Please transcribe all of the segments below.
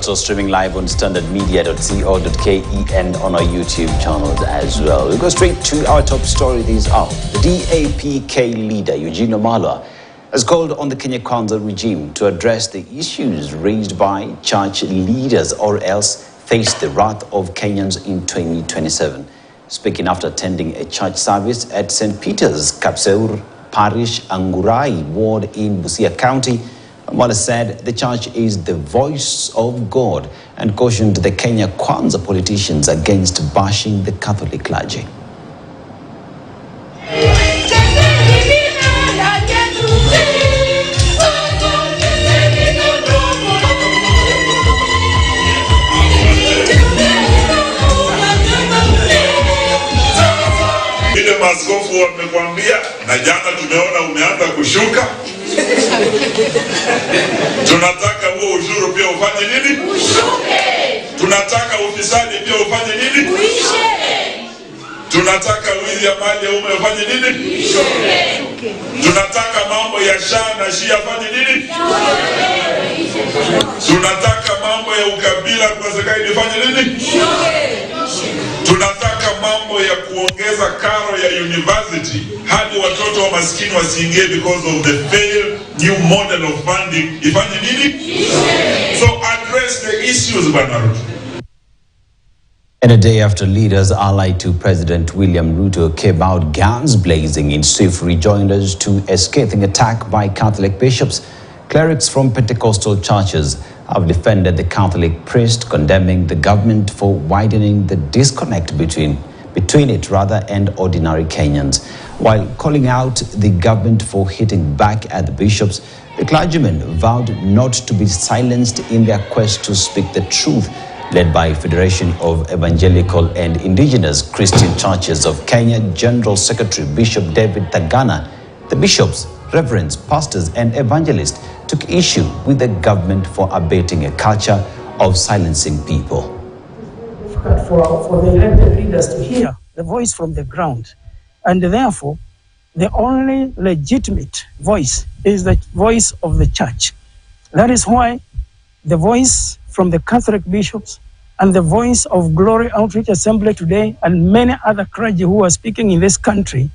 So streaming live on standardmedia.co.ke and on our YouTube channels as well. We'll go straight to our top story this hour. The DAP-K leader, Eugene Wamalwa, has called on the Kenya Kwanza regime to address the issues raised by church leaders or else face the wrath of Kenyans in 2027. Speaking after attending a church service at St. Peter's, Kapseur Parish, Angurai Ward in Busia County, Wamalwa said the church is the voice of God and cautioned the Kenya Kwanza politicians against bashing the Catholic clergy. Ile maaskofu wamekwambia na jana tumeona umeanza kushuka. Tunataka huo ushuru pia ufanye nini? Ushuke. Tunataka ufisadi pia ufanye nini? Uishe. Tunataka wizi ya mali ya umma ufanye nini? Ushuke. Tunataka mambo ya SHA na SHI afanye nini? Ushuke. Tunataka mambo ya ukabila kwa serikali ifanye nini? Ushuke. Tunataka mambo ya kuongeza karo ya university hadi watoto wa maskini wasiingie because of the failed new model of funding. Ifanye nini? So address the issues, Banaru. And a day after leaders allied to President William Ruto came out guns blazing in swift rejoinders to a scathing attack by Catholic bishops, clerics from Pentecostal churches have defended the Catholic priest, condemning the government for widening the disconnect between it and ordinary Kenyans. While calling out the government for hitting back at the bishops, the clergymen vowed not to be silenced in their quest to speak the truth. Led by Federation of Evangelical and Indigenous Christian Churches of Kenya General Secretary Bishop David Tagana, the bishops, reverends, pastors and evangelists took issue with the government for abating a culture of silencing people. For the elected leaders to hear the voice from the ground, and therefore the only legitimate voice is the voice of the church. That is why the voice from the Catholic bishops and the voice of Glory Outreach Assembly today and many other clergy who are speaking in this country,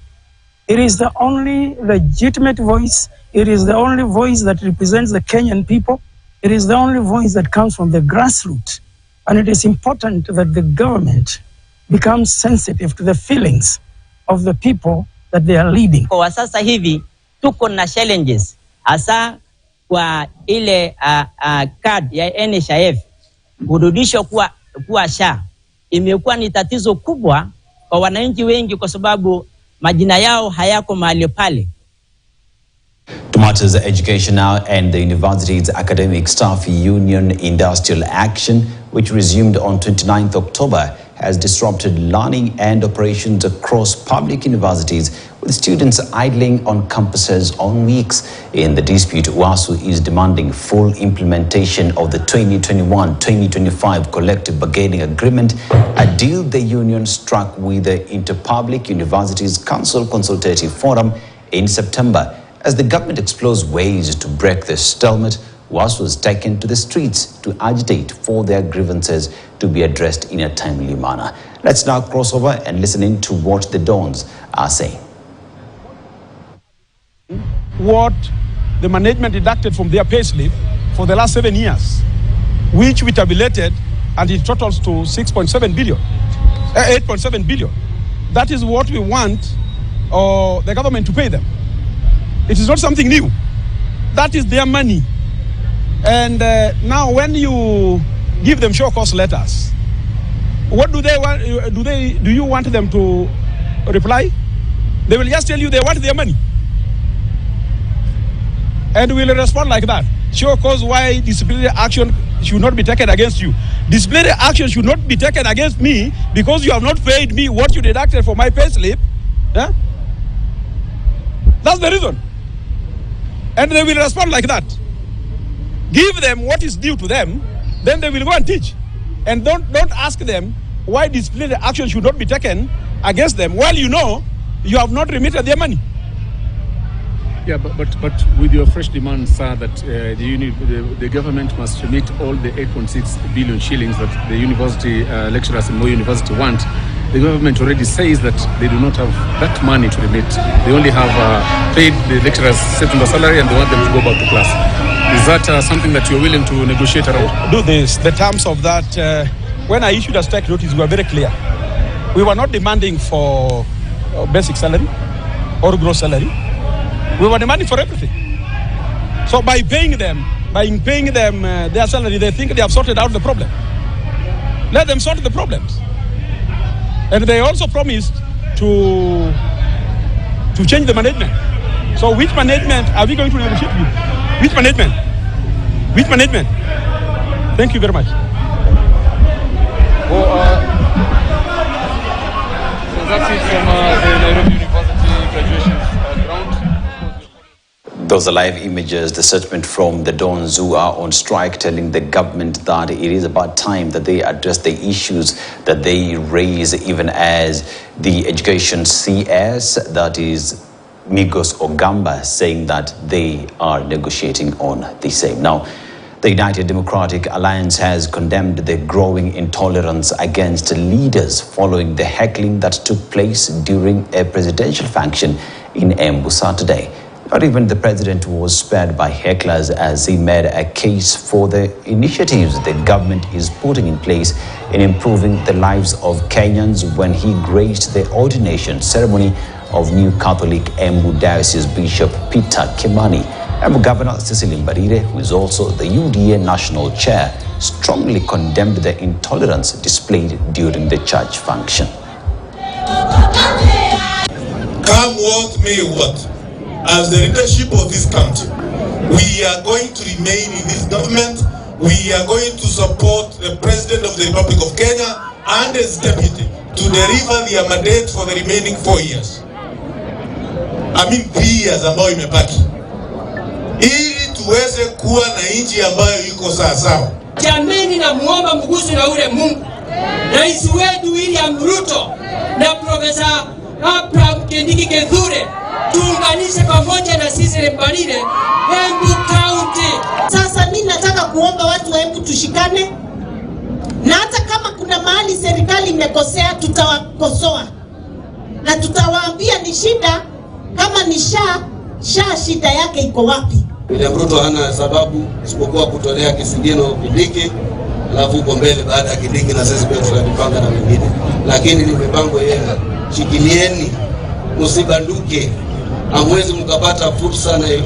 it is the only legitimate voice. It is the only voice that represents the Kenyan people. It is the only voice that comes from the grassroots. And it is important that the government becomes sensitive to the feelings of the people that they are leading. Kwa sasa hivi tuko na challenges hasa kwa ile card ya NHIF kurudishwa kuwa SHA. Imekuwa ni tatizo kubwa kwa wananchi wengi kwa sababu majina yao hayako mahali pale. To matters education now, and the university's academic staff union industrial action, which resumed on 29th October, has disrupted learning and operations across public universities, with students idling on campuses on weeks. In the dispute, WASU is demanding full implementation of the 2021-2025 collective bargaining agreement, a deal the union struck with the Interpublic Universities Council Consultative Forum in September. As the government explores ways to break the stalemate, WASU was taken to the streets to agitate for their grievances to be addressed in a timely manner. Let's now cross over and listen in to what the Dons are saying. What the management deducted from their payslip for the last 7 years, which we tabulated, and it totals to 8.7 billion. That is what we want the government to pay them. It is not something new. That is their money. And now when you give them show cause letters, what do they want? Do you want them to reply? They will just tell you they want their money. And we will respond like that. Show cause why disciplinary action should not be taken against you. Disciplinary action should not be taken against me because you have not paid me what you deducted for my pay slip. Yeah? That's the reason. And they will respond like that. Give them what is due to them, then they will go and teach. And don't ask them why disciplinary action should not be taken against them while you know you have not remitted their money. Yeah, but with your fresh demand, sir, that the government must remit all the 8.6 billion shillings that the university lecturers in Moi University want. The government already says that they do not have that money to remit. They only have paid the lecturers September salary and they want them to go back to class. Is that something that you're willing to negotiate around? Do this. The terms of that, when I issued a strike notice, we were very clear. We were not demanding for basic salary or gross salary. We were demanding for everything. So by paying them their salary, they think they have sorted out the problem. Let them sort the problems. And they also promised to change the management. So which management are we going to negotiate with? Which management? Which management? Thank you very much. Well, so that's it from the Nairobi University graduation ground. Those are live images, the statement from the Dons who are on strike, telling the government that it is about time that they address the issues that they raise, even as the education CS, that is Migos Ogamba, saying that they are negotiating on the same. Now, the United Democratic Alliance has condemned the growing intolerance against leaders following the heckling that took place during a presidential function in Embu Saturday. Not even the president was spared by hecklers as he made a case for the initiatives the government is putting in place in improving the lives of Kenyans when he graced the ordination ceremony of new Catholic Embu Diocese Bishop Peter Kimani. Embu Governor Cecily Mbarire, who is also the UDA National Chair, strongly condemned the intolerance displayed during the church function. Come what may what, as the leadership of this country, we are going to remain in this government. We are going to support the President of the Republic of Kenya and his deputy to deliver their mandate for the remaining 4 years. 3 years ambayo imebaki, ili tuweze kuwa na nchi ambayo iko sawa. Jameni, na muomba mgusu na ule Mungu, Rais wetu William Ruto na Profesa Abraham Kindiki Kithure, tuunganishe pamoja na sisi Mbarire Embu County. Sasa mimi nataka kuomba watu wa Embu tushikane, na hata kama kuna mahali serikali imekosea tutawakosoa na tutawaambia ni shida. Kama ni shida yake iko wapi? William Ruto hana sababu isipokuwa kutolea kisigino Kindiki, alafu uko mbele baada ya Kindiki na sisi pia tunajipanga na wengine. Lakini ni mipango yenu. Shikilieni, msibanduke. Hamwezi mkapata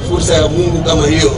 fursa ya Mungu kama hiyo.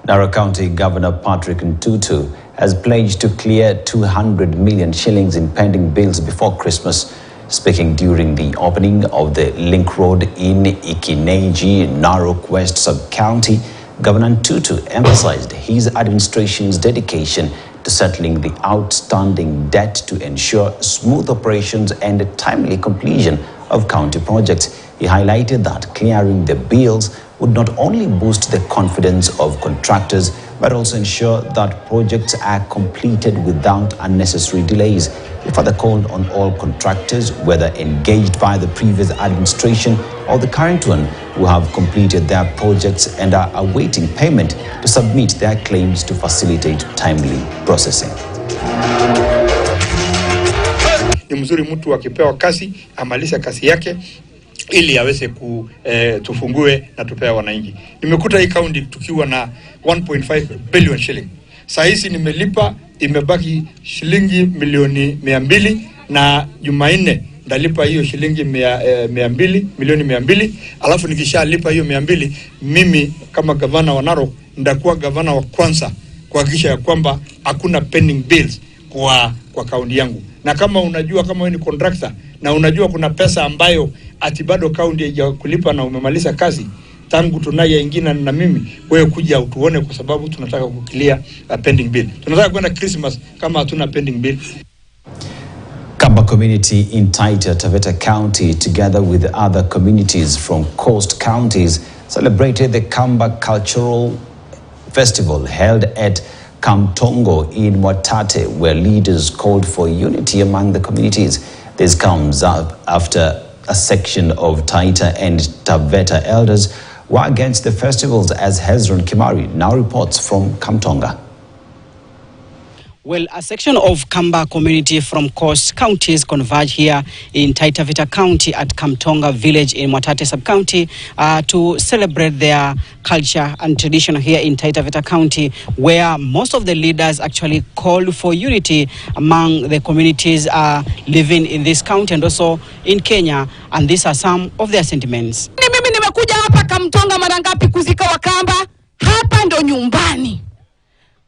Naro County Governor Patrick Ntutu has pledged to clear 200 million shillings in pending bills before Christmas. Speaking during the opening of the Link Road in Ikineji, Narok West Sub-County, Governor Ntutu emphasized his administration's dedication to settling the outstanding debt to ensure smooth operations and timely completion of county projects. He highlighted that clearing the bills would not only boost the confidence of contractors, but also ensure that projects are completed without unnecessary delays. He further called on all contractors, whether engaged by the previous administration or the current one, who have completed their projects and are awaiting payment, to submit their claims to facilitate timely processing. Ni mzuri mtu akipewa kazi amalisha kazi yake ili aweze tufungue na tupea wananchi. Nimekuta hii county tukiwa na 1.5 billion shilling. Saa hizi nimelipa, imebaki shilingi milioni 200, na Jumanne ndalipa hiyo shilingi 200, milioni 200. Alafu nikishalipa hiyo 200, mimi kama gavana wa Naro ndakuwa gavana wa kwanza kuhakikisha ya kwamba hakuna pending bills kwa kaunti yangu. Na kama unajua, kama wewe ni contractor na unajua kuna pesa ambayo atibado kaunti haijakulipa na umemaliza kazi tangu tunaye ingine na mimi, wewe kuja utuone, kwa sababu tunataka kuclear pending bill. Tunataka kwenda Christmas kama hatuna pending bill. Kamba community in Taita Taveta County, together with other communities from coast counties, celebrated the Kamba Cultural Festival held at Kamtongo in Mwatate, where leaders called for unity among the communities. This comes up after A section of Taita and Taveta elders were against the festivals, as Hezron Kimari now reports from Kamtonga. Well, a section of Kamba community from coast counties converge here in Taita Taveta County at Kamtonga village in Mwatate sub-county to celebrate their culture and tradition here in Taita Taveta County, where most of the leaders actually called for unity among the communities living in this county and also in Kenya, and these are some of their sentiments. Mimi nimekuja hapa Kamtonga mara ngapi kuzika Wakamba? Hapa ndo nyumbani.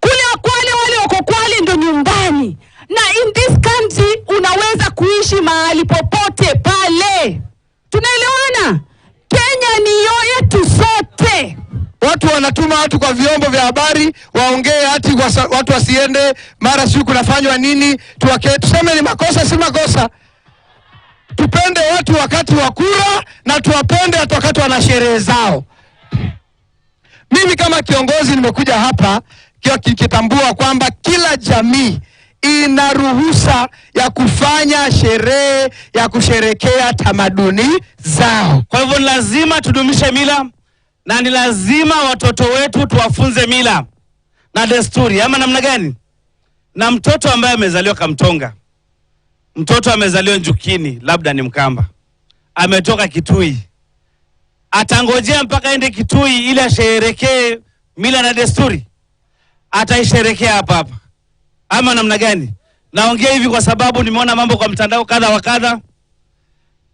Kule Kwale wale wako Kwale ndo nyumbani. Na in this country unaweza kuishi mahali popote pale. Tunaelewana? Kenya ni yetu sote. Watu wanatuma watu kwa vyombo vya habari waongee hati watu wasiende, mara siku kunafanywa nini, tuseme ni makosa si makosa. Tupende watu wakati wa kura na tuwapende hata wakati wana sherehe zao. Mimi kama kiongozi nimekuja hapa kitambua kwamba kila jamii ina ruhusa ya kufanya sherehe ya kusherekea tamaduni zao. Kwa hivyo lazima tudumishe mila na ni lazima watoto wetu tuwafunze mila na desturi, ama namna gani? Na mtoto ambaye amezaliwa Kamtonga, mtoto amezaliwa Njukini, labda ni Mkamba, ametoka Kitui, atangojea mpaka ende Kitui ili asherekee mila na desturi? Ataisherekea hapa, ama namna gani? Naongea hivi kwa sababu nimeona mambo kwa mtandao kadha wa kadha,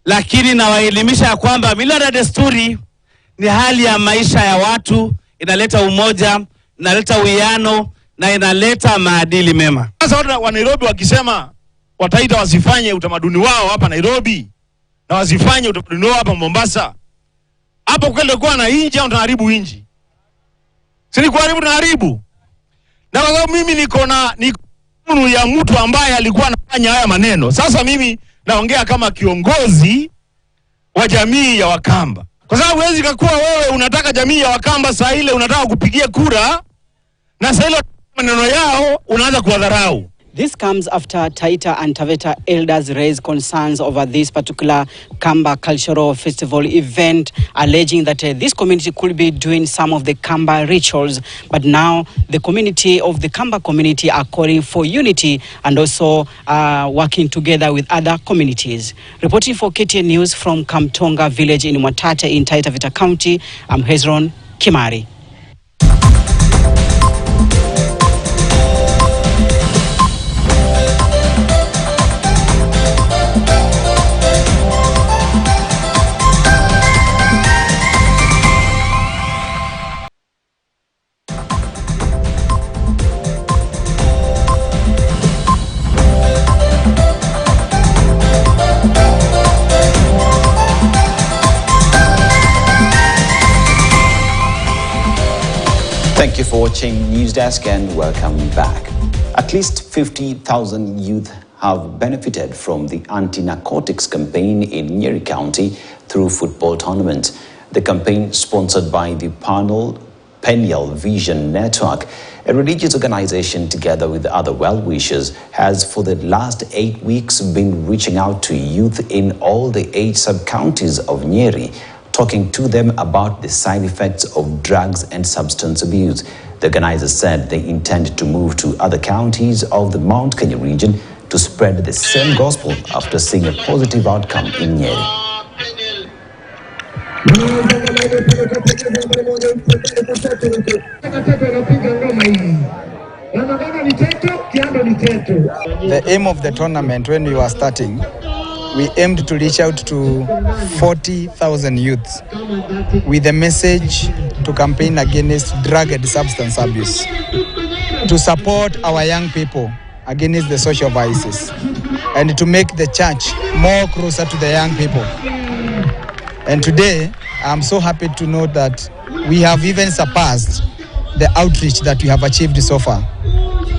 lakini nawaelimisha ya kwamba mila na desturi ni hali ya maisha ya watu, inaleta umoja, inaleta uwiano na inaleta maadili mema. Sasa watu wa Nairobi wakisema Wataita wasifanye utamaduni wao hapa Nairobi na wasifanye utamaduni wao hapa Mombasa, hapo kwenda kuwa na inji au tunaharibu inji? Si ni kuharibu, tunaharibu. Na kwa sababu mimi niko na ya mtu ambaye alikuwa anafanya haya maneno. Sasa mimi naongea kama kiongozi wa jamii ya Wakamba. Kwa sababu huwezi kuwa wewe unataka jamii ya Wakamba saa ile unataka kupigia kura na saa ile maneno yao unaanza kuwadharau. This comes after Taita and Taveta elders raised concerns over this particular Kamba cultural festival event, alleging that this community could be doing some of the Kamba rituals, but now the community of the Kamba community are calling for unity and also working together with other communities. Reporting for KTN News from Kamtonga village in Mwatate in Taita Taveta County, I'm Hezron Kimari. Thank you for watching News Desk and welcome back. At least 50,000 youth have benefited from the Antinarcotics campaign in Naro County through football tournament. The campaign, sponsored by the Peniel Vision Network, a religious organization together with other well-wishers, has for the last 8 weeks been reaching out to youth in all the 8 sub-counties of Nyeri, talking to them about the side effects of drugs and substance abuse. The organizers said they intend to move to other counties of the Mount Kenya region to spread the same gospel after seeing a positive outcome in Nyeri. The aim of the tournament when we were starting, we aimed to reach out to 40,000 youths with a message to campaign against drug and substance abuse, to support our young people against the social vices, and to make the church more closer to the young people. And today, I'm so happy to know that we have even surpassed the outreach that we have achieved so far.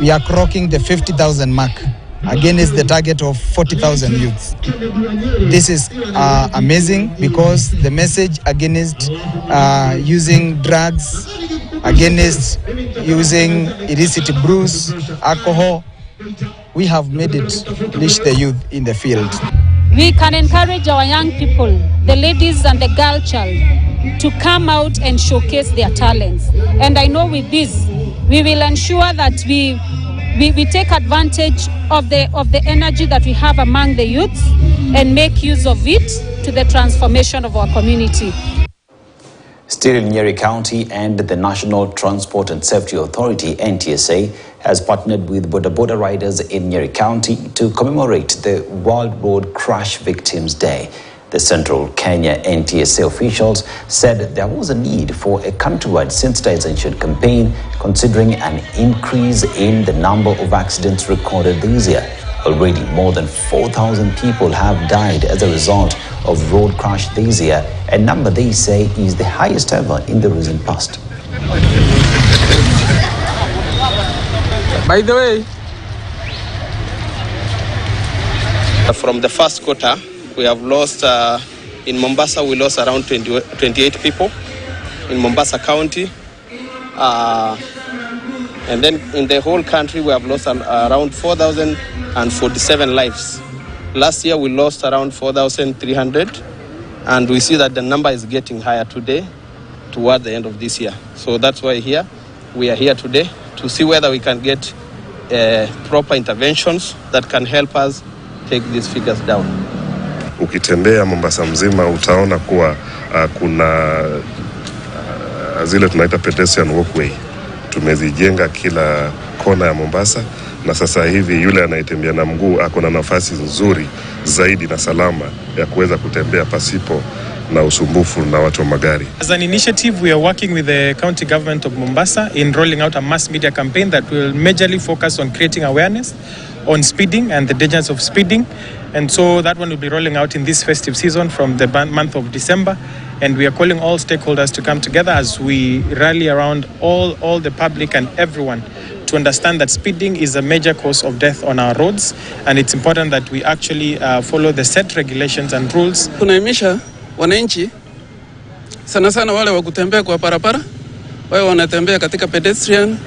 We are clocking the 50,000 mark against the target of 40,000 youths. This is amazing because the message against using drugs, against using illicit brews, alcohol, we have made it reach the youth in the field. we can encourage our young people, the ladies and the girl child, to come out and showcase their talents. And I know with this, we will ensure that we take advantage of the energy that we have among the youths and make use of it to the transformation of our community. Still in Naro County, and the National Transport and Safety Authority, NTSA, has partnered with boda riders in Naro County to commemorate the World Road Crash Victims Day. The Central Kenya NTSA officials said there was a need for a countrywide sensitization campaign, considering an increase in the number of accidents recorded this year. Already more than 4,000 people have died as a result of road crash this year, a number they say is the highest ever in the recent past. By the way, from the first quarter, we have lost, in Mombasa, we lost around 28 people in Mombasa County. And then in the whole country, we have lost around 4,047 lives. Last year, we lost around 4,300. And we see that the number is getting higher today toward the end of this year. So that's why we are here today to see whether we can get proper interventions that can help us take these figures down. Ukitembea Mombasa mzima utaona kuwa kuna zile tunaita pedestrian walkway. Tumezijenga kila kona ya Mombasa, na sasa hivi yule anayetembea na mguu ako na nafasi nzuri zaidi na salama ya kuweza kutembea pasipo na usumbufu na watu wa magari. As an initiative, we are working with the county government of Mombasa in rolling out a mass media campaign that will majorly focus on creating awareness on speeding and the dangers of speeding. And so that one will be rolling out in this festive season from the month of December. And we are calling all stakeholders to come together as we rally around all the public and everyone to understand that speeding is a major cause of death on our roads. And it's important that we actually follow the set regulations and rules. Tunaimisha wananchi sana sana wale wa kutembea kwa barabara, wao wanatembea katika pedestrian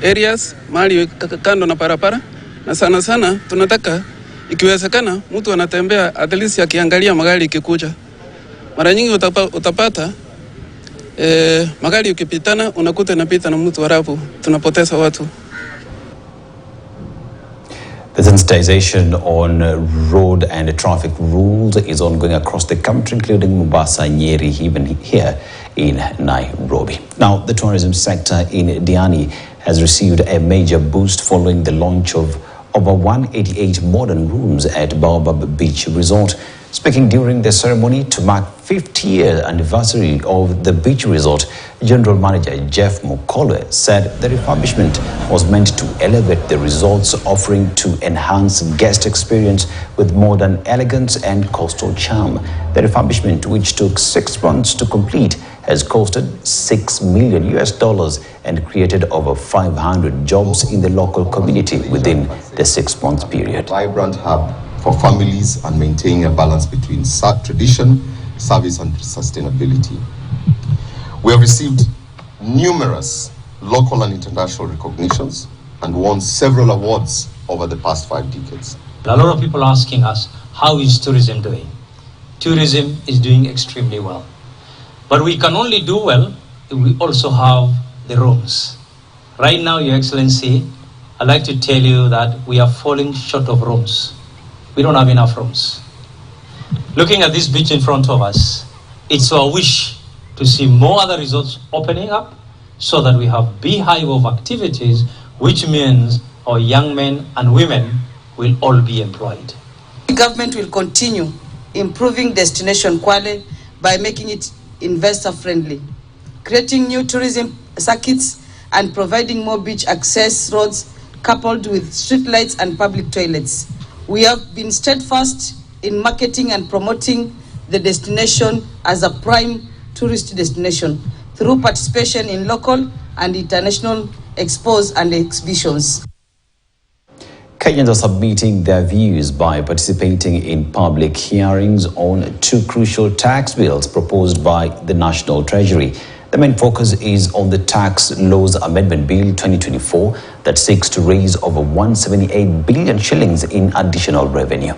areas, mahali kando na barabara, na sana sana tunataka ikiwezekana mtu anatembea at least akiangalia magari ikikuja. Mara nyingi utapata magari ukipitana unakuta inapita na mtu harafu, tunapoteza watu. The sensitization on road and traffic rules is ongoing across the country, including Mombasa, Nyeri, even here in Nairobi. Now, the tourism sector in Diani has received a major boost following the launch of over 188 modern rooms at Babi Beach Resort. Speaking during the ceremony to mark 50th anniversary of the beach resort, General Manager Jeff Mukolwe said the refurbishment was meant to elevate the resort's offering to enhance guest experience with modern elegance and coastal charm. The refurbishment, which took 6 months to complete, has costed $6 million and created over 500 jobs in the local community within the 6-month period. Vibrant hub for families and maintaining a balance between tradition, service and sustainability. We have received numerous local and international recognitions and won several awards over the past 5 decades. A lot of people are asking us, how is tourism doing? Tourism is doing extremely well. But we can only do well if we also have the rooms. Right now, Your Excellency, I'd like to tell you that we are falling short of rooms. We don't have enough rooms. Looking at this beach in front of us, it's our wish to see more other resorts opening up so that we have beehive of activities, which means our young men and women will all be employed. The government will continue improving destination quality by making it investor friendly, creating new tourism circuits and providing more beach access roads coupled with street lights and public toilets. We have been steadfast in marketing and promoting the destination as a prime tourist destination through participation in local and international expos and exhibitions. Kenyans are submitting their views by participating in public hearings on 2 crucial tax bills proposed by the National Treasury. The main focus is on the Tax Laws Amendment Bill 2024 that seeks to raise over 178 billion shillings in additional revenue.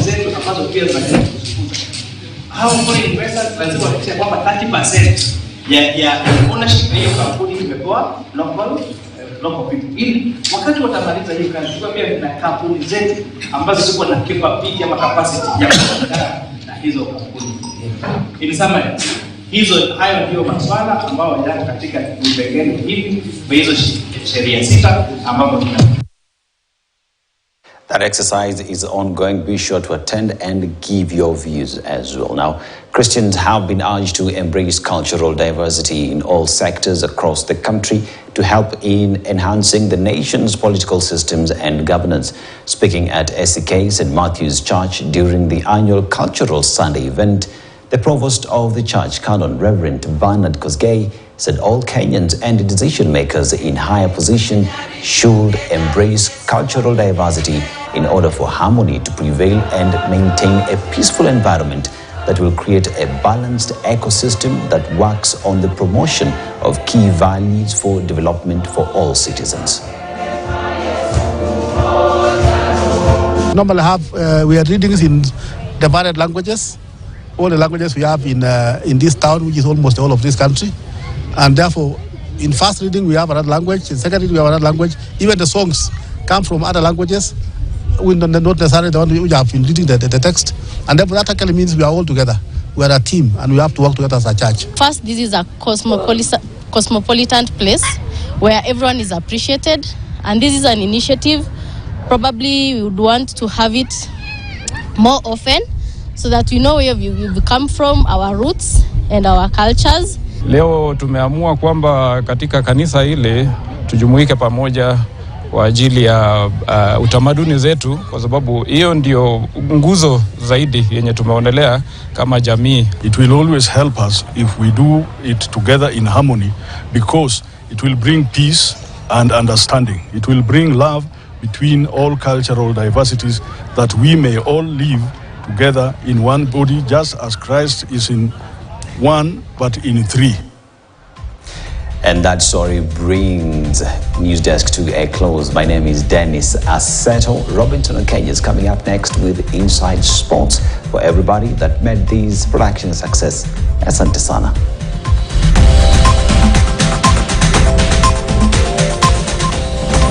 zetu ambazo pia zinaweza kuzunguka. Hao foreign investors lazima wahakikishe kwamba 30% ya ownership ya hiyo kampuni imepewa local people. Ili wakati watamaliza hiyo kazi, kwa pia na kampuni zetu ambazo ziko na capability ama capacity ya kushirikiana na hizo kampuni. In summary, hayo ndio maswala ambayo yako katika vipengele hivi vya hizo sheria 6 ambapo tuna. That exercise is ongoing. Be sure to attend and give your views as well. Now, Christians have been urged to embrace cultural diversity in all sectors across the country to help in enhancing the nation's political systems and governance. Speaking at SEK St. Matthew's Church during the annual Cultural Sunday event, the provost of the church, Canon Reverend Bernard Kosgei, said all Kenyans and decision makers in higher position should embrace cultural diversity in order for harmony to prevail and maintain a peaceful environment that will create a balanced ecosystem that works on the promotion of key values for development for all citizens. Normally we are reading in the varied languages, all the languages we have in this town, which is almost all of this country. And therefore, in first reading, we have another language. In second reading, we have another language. Even the songs come from other languages. We not necessarily the one we have been reading the text. And therefore, that actually means we are all together. We are a team, and we have to work together as a church. First, this is a cosmopolitan place where everyone is appreciated. And this is an initiative. Probably we would want to have it more often so that we know where we come from, our roots and our cultures. Leo tumeamua kwamba katika kanisa ile tujumuike pamoja kwa ajili ya utamaduni zetu, kwa sababu hiyo ndio nguzo zaidi yenye tumeonelea kama jamii. It will always help us if we do it together in harmony, because it will bring peace and understanding. It will bring love between all cultural diversities, that we may all live together in one body, just as Christ is in one but in three. And that story brings News Desk to a close. My name is Dennis Asseto. Robinson Okenya is coming up next with Inside Sports for everybody that made these productions a success. Asante sana.